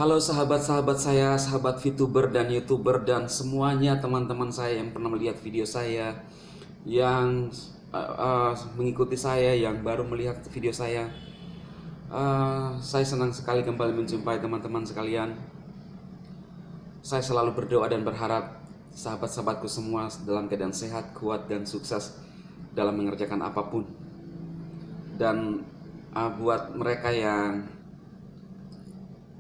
Halo sahabat-sahabat saya, sahabat VTuber dan YouTuber dan semuanya teman-teman saya yang pernah melihat video saya, yang mengikuti saya, yang baru melihat video saya. Saya senang sekali kembali menjumpai teman-teman sekalian. Saya selalu berdoa dan berharap sahabat-sahabatku semua dalam keadaan sehat, kuat, dan sukses dalam mengerjakan apapun. Dan buat mereka yang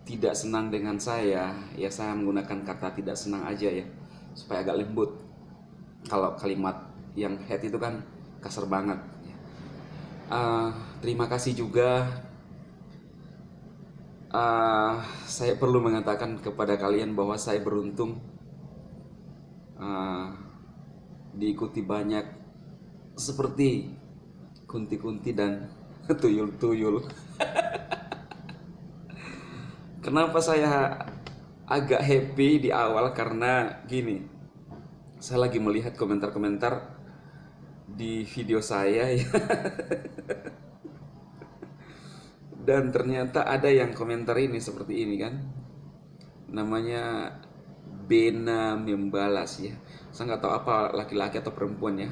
tidak senang dengan saya, ya saya menggunakan kata tidak senang aja ya, supaya agak lembut. Kalau kalimat yang hate itu kan kasar banget. Terima kasih juga. Saya perlu mengatakan kepada kalian bahwa saya beruntung diikuti banyak seperti kunti-kunti dan tuyul-tuyul. Kenapa saya agak happy di awal? Karena gini, saya lagi melihat komentar-komentar di video saya ya. Dan ternyata ada yang komentar ini seperti ini kan. Namanya Bena Membalas ya. Saya nggak tahu apa laki-laki atau perempuan ya.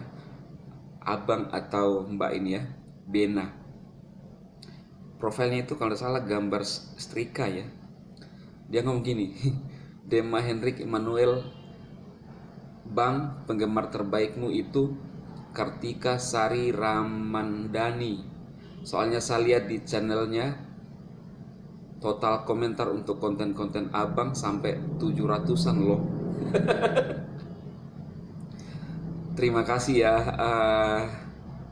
Abang atau mbak ini ya, Bena. Profilnya itu kalau salah gambar setrika ya. Dia ngomong gini, Dema Hendrik Emmanuel, Bang, penggemar terbaikmu itu Kartika Sari Ramandani. Soalnya saya lihat di channelnya total komentar untuk konten-konten abang sampai 700-an loh. Terima kasih ya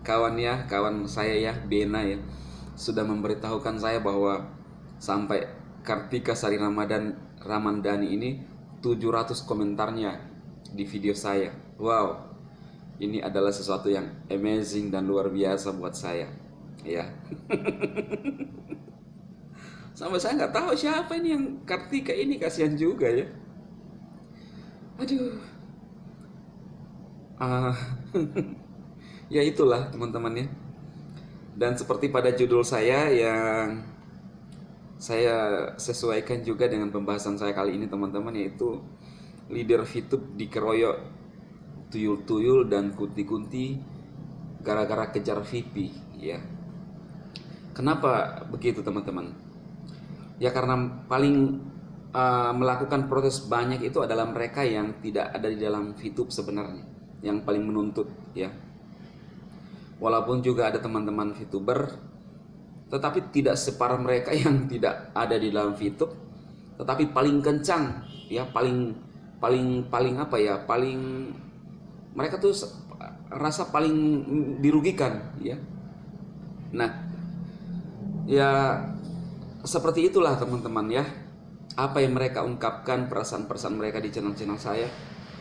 kawan saya ya, Bena ya, sudah memberitahukan saya bahwa sampai Kartika Sari Ramandani ini 700 komentarnya di video saya. Wow, ini adalah sesuatu yang amazing dan luar biasa buat saya ya. Sampai saya nggak tahu siapa ini yang Kartika ini, kasihan juga ya. Aduh. Ah, ya itulah teman-teman ya. Dan seperti pada judul saya yang saya sesuaikan juga dengan pembahasan saya kali ini teman-teman, yaitu leader VTube dikeroyok tuyul-tuyul dan kunti-kunti gara-gara kejar VP ya. Kenapa begitu teman-teman? Ya karena paling melakukan protes banyak itu adalah mereka yang tidak ada di dalam VTube sebenarnya, yang paling menuntut ya. Walaupun juga ada teman-teman VTuber, tetapi tidak separah mereka yang tidak ada di dalam VTube, tetapi paling kencang ya, paling paling paling apa ya, paling mereka tuh rasa paling dirugikan ya. Nah, ya seperti itulah teman-teman ya. Apa yang mereka ungkapkan, perasaan-perasaan mereka di channel-channel saya,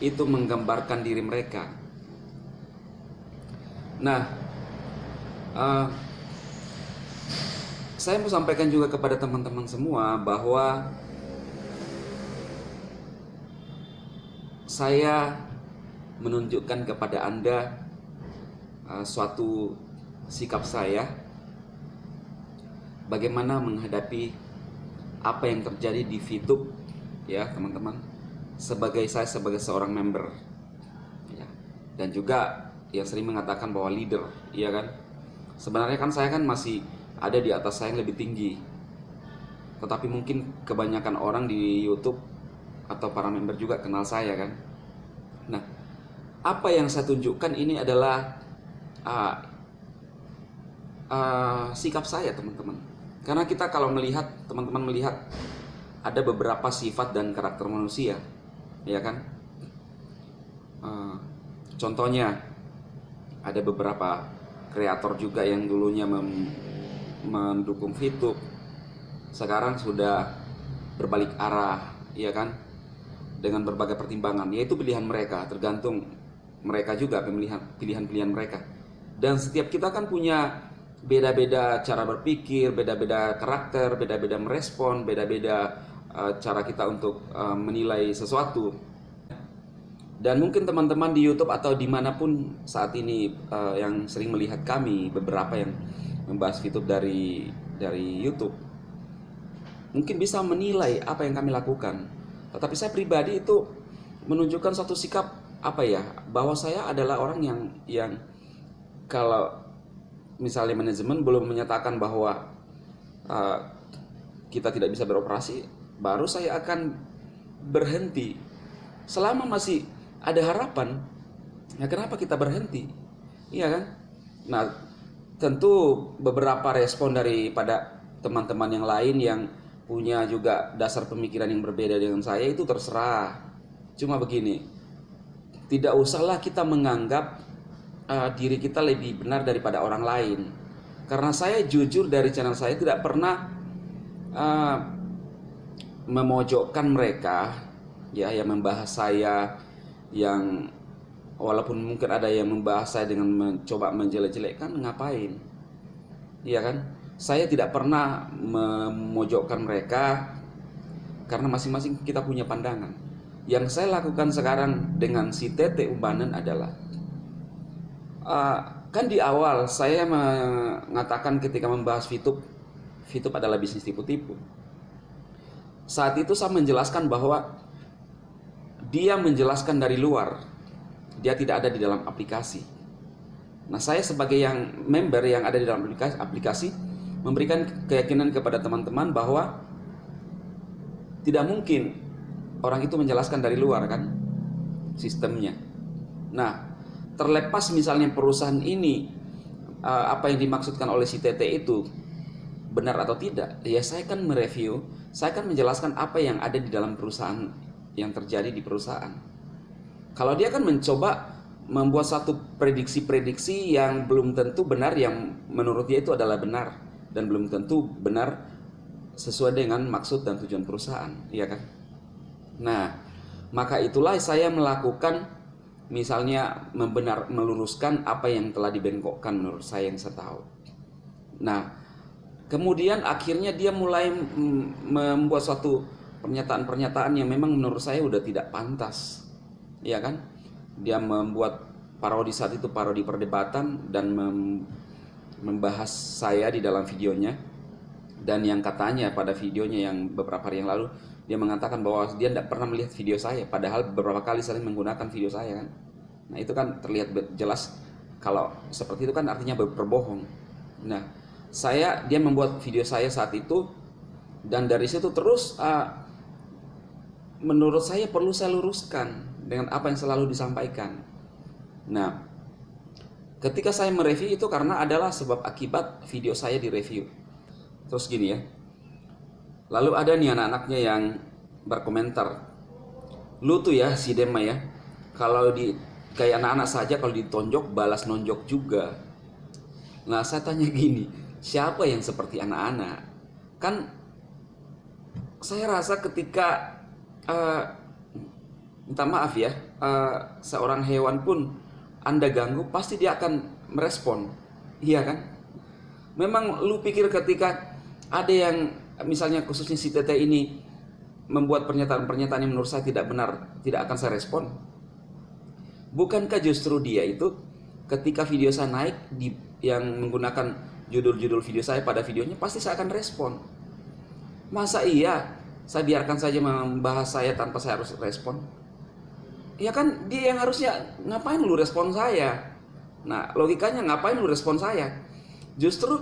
itu menggambarkan diri mereka. Nah, saya mau sampaikan juga kepada teman-teman semua bahwa saya menunjukkan kepada Anda suatu sikap saya bagaimana menghadapi apa yang terjadi di VTube ya teman-teman, sebagai seorang member ya. Dan juga yang sering mengatakan bahwa leader ya kan. Sebenarnya kan saya kan masih ada di atas saya yang lebih tinggi, tetapi mungkin kebanyakan orang di YouTube atau para member juga kenal saya kan. Nah, apa yang saya tunjukkan ini adalah sikap saya teman-teman. Karena kita kalau melihat, teman-teman melihat ada beberapa sifat dan karakter manusia ya kan. Contohnya ada beberapa kreator juga yang dulunya mendukung VTube, sekarang sudah berbalik arah ya kan, dengan berbagai pertimbangan, yaitu pilihan mereka, tergantung mereka juga pilihan-pilihan mereka. Dan setiap kita kan punya beda-beda cara berpikir, beda-beda karakter, beda-beda merespon, beda-beda cara kita untuk menilai sesuatu. Dan mungkin teman-teman di YouTube atau dimanapun saat ini yang sering melihat kami, beberapa yang membahas VTube dari YouTube, mungkin bisa menilai apa yang kami lakukan. Tetapi saya pribadi itu menunjukkan suatu sikap apa ya, bahwa saya adalah orang yang kalau misalnya manajemen belum menyatakan bahwa uh, kita tidak bisa beroperasi, baru saya akan berhenti. Selama masih ada harapan, ya kenapa kita berhenti? Iya kan? Nah, tentu beberapa respon daripada teman-teman yang lain yang punya juga dasar pemikiran yang berbeda dengan saya itu terserah. Cuma begini, tidak usahlah kita menganggap diri kita lebih benar daripada orang lain. Karena saya jujur dari channel saya tidak pernah memojokkan mereka, ya, yang membahas saya, yang walaupun mungkin ada yang membahas saya dengan mencoba menjelek-jelekkan, ngapain? Iya kan? Saya tidak pernah memojokkan mereka karena masing-masing kita punya pandangan. Yang saya lakukan sekarang dengan si Tete Umbanan adalah kan di awal saya mengatakan ketika membahas VTube adalah bisnis tipu-tipu. Saat itu saya menjelaskan bahwa dia menjelaskan dari luar, dia tidak ada di dalam aplikasi. Nah, saya sebagai yang member yang ada di dalam aplikasi memberikan keyakinan kepada teman-teman bahwa tidak mungkin orang itu menjelaskan dari luar kan sistemnya. Nah, terlepas misalnya perusahaan ini apa yang dimaksudkan oleh si Tete itu benar atau tidak, ya saya kan mereview, saya kan menjelaskan apa yang ada di dalam perusahaan, yang terjadi di perusahaan. Kalau dia kan mencoba membuat satu prediksi-prediksi yang belum tentu benar, yang menurut dia itu adalah benar dan belum tentu benar sesuai dengan maksud dan tujuan perusahaan, iya kan? Nah, maka itulah saya melakukan misalnya meluruskan apa yang telah dibengkokkan menurut saya yang saya tahu. Nah, kemudian akhirnya dia mulai membuat suatu pernyataan-pernyataan yang memang menurut saya udah tidak pantas, ya kan? Dia membuat parodi, saat itu parodi perdebatan, dan membahas saya di dalam videonya. Dan yang katanya pada videonya yang beberapa hari yang lalu, dia mengatakan bahwa dia tidak pernah melihat video saya, padahal beberapa kali saling menggunakan video saya kan. Nah, itu kan terlihat jelas kalau seperti itu kan artinya berbohong. Nah, dia membuat video saya saat itu, dan dari situ terus menurut saya perlu saya luruskan dengan apa yang selalu disampaikan. Nah, ketika saya mereview itu karena adalah sebab akibat video saya direview. Terus gini ya, lalu ada nih anak-anaknya yang berkomentar, lu tuh ya si Dema ya, kalau kayak anak-anak saja kalau ditonjok balas nonjok juga. Nah, saya tanya gini, siapa yang seperti anak-anak? Kan saya rasa ketika minta maaf ya, seorang hewan pun Anda ganggu, pasti dia akan merespon, iya kan? Memang lu pikir ketika ada yang misalnya khususnya si Tete ini membuat pernyataan-pernyataan yang menurut saya tidak benar, tidak akan saya respon? Bukankah justru dia itu ketika video saya naik yang menggunakan judul-judul video saya pada videonya, pasti saya akan respon. Masa iya saya biarkan saja membahas saya tanpa saya harus respon? Ya kan dia yang harusnya, ngapain lu respon saya? Nah, logikanya ngapain lu respon saya? Justru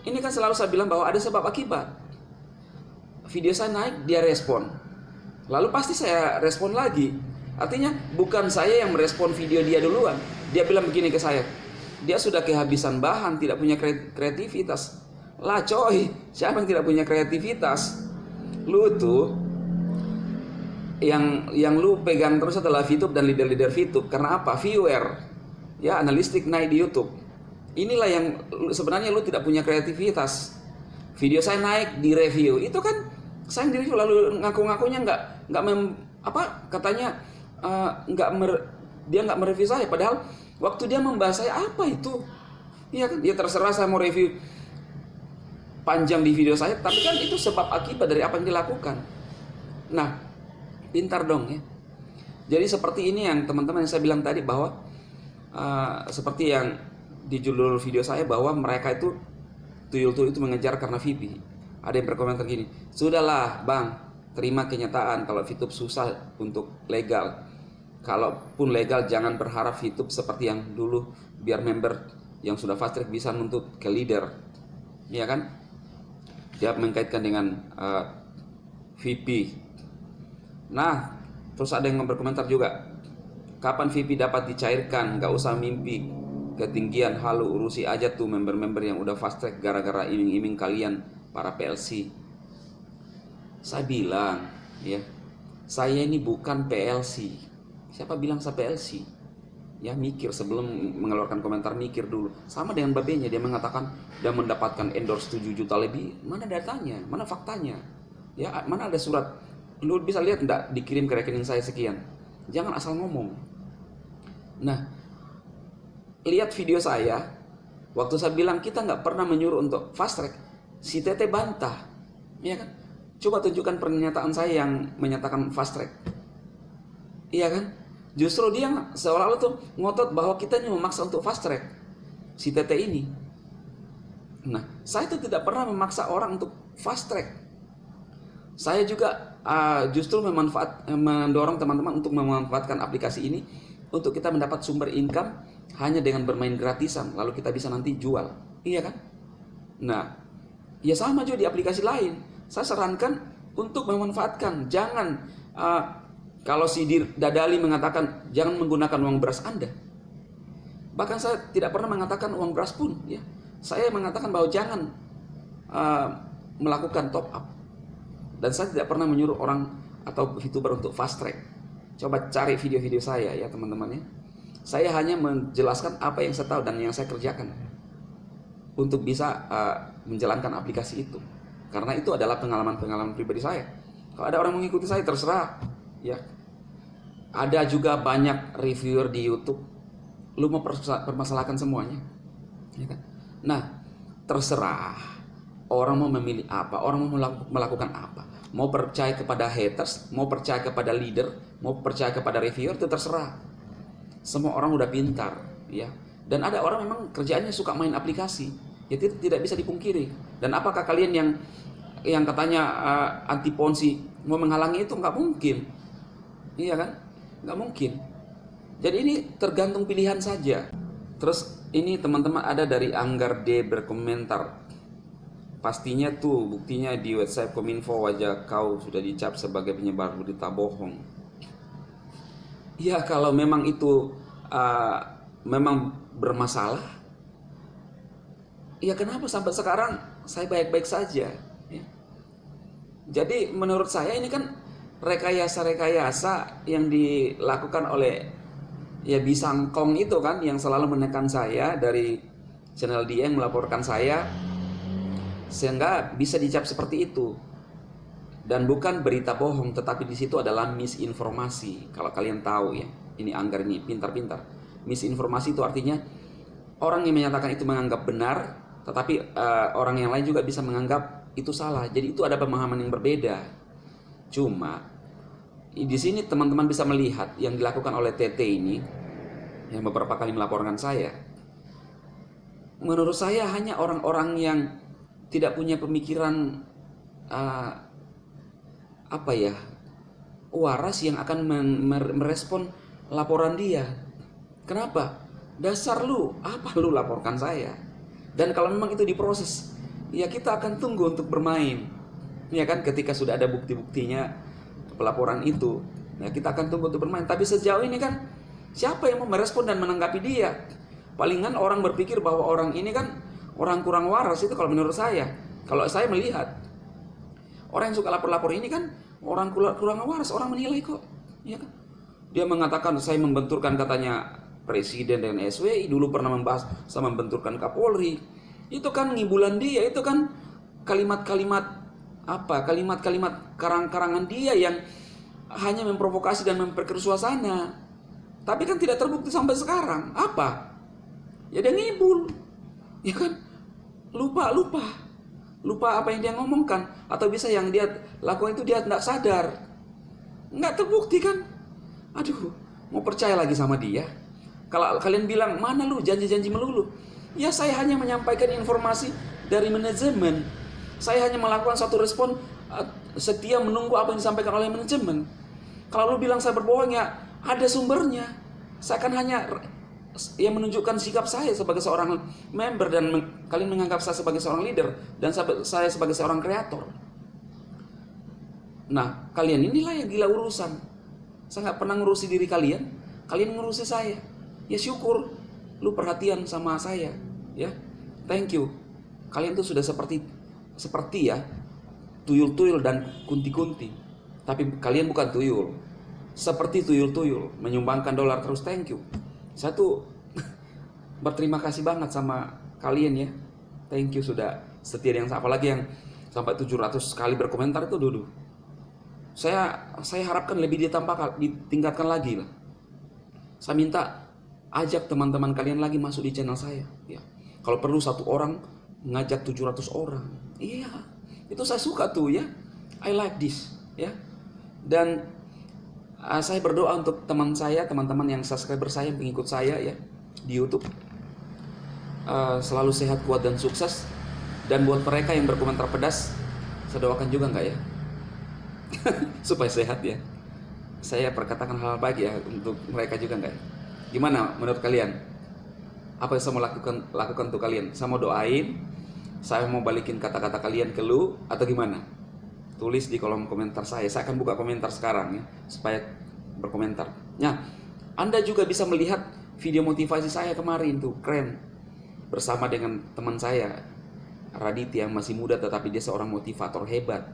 ini kan selalu saya bilang bahwa ada sebab akibat. Video saya naik, dia respon, lalu pasti saya respon lagi. Artinya bukan saya yang merespon video dia duluan. Dia bilang begini ke saya, dia sudah kehabisan bahan, tidak punya kreativitas. Lah coy, siapa yang tidak punya kreativitas? Lu tuh yang lu pegang terus adalah VTube dan leader-leader VTube. Karena apa? Viewer, ya, analistik naik di YouTube. Inilah yang sebenarnya lu tidak punya kreativitas. Video saya naik di review, itu kan saya di review lalu ngaku-ngakunya katanya dia nggak mereview saya, padahal waktu dia membahas saya apa itu? Iya kan, dia terserah saya mau review panjang di video saya, tapi kan itu sebab akibat dari apa yang dilakukan. Nah, pintar dong ya. Jadi seperti ini yang teman-teman yang saya bilang tadi, bahwa seperti yang di judul video saya, bahwa mereka itu tuyul-tuyul itu mengejar karena VP. Ada yang berkomentar gini, sudahlah bang, terima kenyataan kalau VTube susah untuk legal. Kalaupun legal, jangan berharap VTube seperti yang dulu, biar member yang sudah fast track bisa nuntut ke leader, ya kan? Dia mengkaitkan dengan VP. Nah, terus ada yang berkomentar juga, kapan VP dapat dicairkan? Gak usah mimpi ketinggian, halu, urusi aja tuh member-member yang udah fast track gara-gara iming-iming kalian para PLC. Saya bilang, ya, saya ini bukan PLC. Siapa bilang saya PLC? Ya, mikir sebelum mengeluarkan komentar, mikir dulu. Sama dengan babenya, dia mengatakan dia mendapatkan endorse 7 juta lebih. Mana datanya? Mana faktanya? Ya, mana ada surat? Lu bisa lihat enggak dikirim ke rekening saya sekian? Jangan asal ngomong. Nah, lihat video saya. Waktu saya bilang kita nggak pernah menyuruh untuk fast track, si Tete bantah, ya kan? Coba tunjukkan pernyataan saya yang menyatakan fast track, iya kan? Justru dia seolah-olah tuh ngotot bahwa kita ini memaksa untuk fast track, si Tete ini. Nah, saya itu tidak pernah memaksa orang untuk fast track. Saya juga justru mendorong teman-teman untuk memanfaatkan aplikasi ini untuk kita mendapat sumber income hanya dengan bermain gratisan, lalu kita bisa nanti jual, iya kan? Nah, ya sama juga di aplikasi lain. Saya sarankan untuk memanfaatkan, jangan kalau si Dadali mengatakan jangan menggunakan uang beras Anda. Bahkan saya tidak pernah mengatakan uang beras pun, ya. Saya mengatakan bahwa jangan melakukan top up. Dan saya tidak pernah menyuruh orang atau VTuber untuk fast track. Coba cari video-video saya ya teman-teman ya. Saya hanya menjelaskan apa yang saya tahu dan yang saya kerjakan untuk bisa menjalankan aplikasi itu. Karena itu adalah pengalaman-pengalaman pribadi saya. Kalau ada orang mengikuti saya, terserah. Ya, ada juga banyak reviewer di YouTube. Lu mau permasalahkan semuanya, ya kan? Nah, terserah. Orang mau memilih apa, orang mau melakukan apa. Mau percaya kepada haters, mau percaya kepada leader, mau percaya kepada reviewer, itu terserah. Semua orang udah pintar, ya. Dan ada orang memang kerjaannya suka main aplikasi. Ya tidak bisa dipungkiri. Dan apakah kalian yang katanya anti ponzi mau menghalangi itu? Nggak mungkin, iya kan? Nggak mungkin. Jadi ini tergantung pilihan saja. Terus ini teman-teman ada dari Anggar D berkomentar, pastinya tuh buktinya di website Kominfo wajah kau sudah dicap sebagai penyebar berita bohong. Ya kalau memang itu memang bermasalah, ya kenapa sampai sekarang saya baik-baik saja, ya? Jadi menurut saya ini kan rekayasa-rekayasa yang dilakukan oleh ya Bisangkong itu kan, yang selalu menekan saya dari channel dia, yang melaporkan saya sehingga bisa dicap seperti itu. Dan bukan berita bohong, tetapi di situ adalah misinformasi. Kalau kalian tahu ya, ini Anggar ini pintar-pintar. Misinformasi itu artinya orang yang menyatakan itu menganggap benar, tetapi orang yang lain juga bisa menganggap itu salah. Jadi itu ada pemahaman yang berbeda. Cuma di sini teman-teman bisa melihat yang dilakukan oleh TT ini, yang beberapa kali melaporkan saya. Menurut saya hanya orang-orang yang tidak punya pemikiran waras yang akan merespon laporan dia. Kenapa? Dasar lu, apa lu laporkan saya? Dan kalau memang itu diproses, ya kita akan tunggu untuk bermain. Ya kan, ketika sudah ada bukti-buktinya pelaporan itu, ya kita akan tunggu untuk bermain. Tapi sejauh ini kan siapa yang mau merespon dan menanggapi dia? Palingan orang berpikir bahwa orang ini kan orang kurang waras, itu kalau menurut saya. Kalau saya melihat orang yang suka lapor-lapor ini kan orang kurang waras, orang menilai kok, ya kan? Dia mengatakan saya membenturkan katanya Presiden dan SWI, dulu pernah membahas sama membenturkan Kapolri. Itu kan ngibulan dia, itu kan kalimat-kalimat kalimat-kalimat karang-karangan dia yang hanya memprovokasi dan memperkeruh suasana. Tapi kan tidak terbukti sampai sekarang. Apa? Ya dia ngibul, ya kan? Lupa apa yang dia ngomongkan, atau bisa yang dia lakukan itu dia tidak sadar, nggak terbukti kan? Aduh, mau percaya lagi sama dia? Kalau kalian bilang mana lu janji-janji melulu, ya saya hanya menyampaikan informasi dari manajemen. Saya hanya melakukan satu respon, setia menunggu apa yang disampaikan oleh manajemen. Kalau lu bilang saya berbohong, ya ada sumbernya. Saya akan hanya yang menunjukkan sikap saya sebagai seorang member, dan kalian menganggap saya sebagai seorang leader dan saya sebagai seorang kreator. Nah, kalian inilah yang gila urusan. Saya nggak pernah ngurusi diri kalian, kalian ngurusi saya. Ya syukur, lu perhatian sama saya, ya. Thank you. Kalian tuh sudah seperti ya, tuyul-tuyul dan kunti-kunti. Tapi kalian bukan tuyul. Seperti tuyul-tuyul, menyumbangkan dolar terus. Thank you. Saya tuh berterima kasih banget sama kalian, ya. Thank you sudah setia dengan saya. Apalagi yang sampai 700 kali berkomentar itu, dulu. Saya harapkan lebih ditingkatkan lagi lah. Saya minta ajak teman-teman kalian lagi masuk di channel saya, ya. Kalau perlu satu orang ngajak 700 orang. Iya, itu saya suka tuh, ya. I like this, ya. Dan saya berdoa untuk teman-teman yang subscriber saya, pengikut saya, ya, di YouTube, selalu sehat, kuat, dan sukses. Dan buat mereka yang berkomentar pedas, saya doakan juga enggak, ya, supaya sehat, ya. Saya perkatakan hal baik, ya, untuk mereka juga enggak, ya? Gimana menurut kalian? Apa yang saya mau lakukan untuk kalian? Saya mau doain, saya mau balikin kata-kata kalian ke lu, atau gimana? Tulis di kolom komentar saya. Saya akan buka komentar sekarang, ya, supaya berkomentar. Nah, Anda juga bisa melihat video motivasi saya kemarin tuh, keren. Bersama dengan teman saya, Raditya, yang masih muda tetapi dia seorang motivator hebat.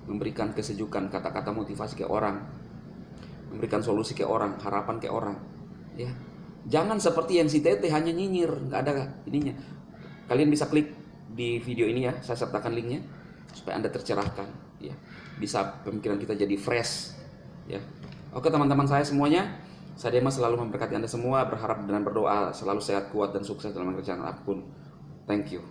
Memberikan kesejukan, kata-kata motivasi ke orang, memberikan solusi ke orang, harapan ke orang, ya. Jangan seperti yang si Tete hanya nyinyir, nggak ada ininya. Kalian bisa klik di video ini, ya, saya sertakan linknya supaya Anda tercerahkan, ya. Bisa pemikiran kita jadi fresh, ya. Oke teman-teman saya semuanya, saya Demas selalu memberkati Anda semua, berharap dan berdoa selalu sehat, kuat, dan sukses dalam kerjaan apapun. Thank you.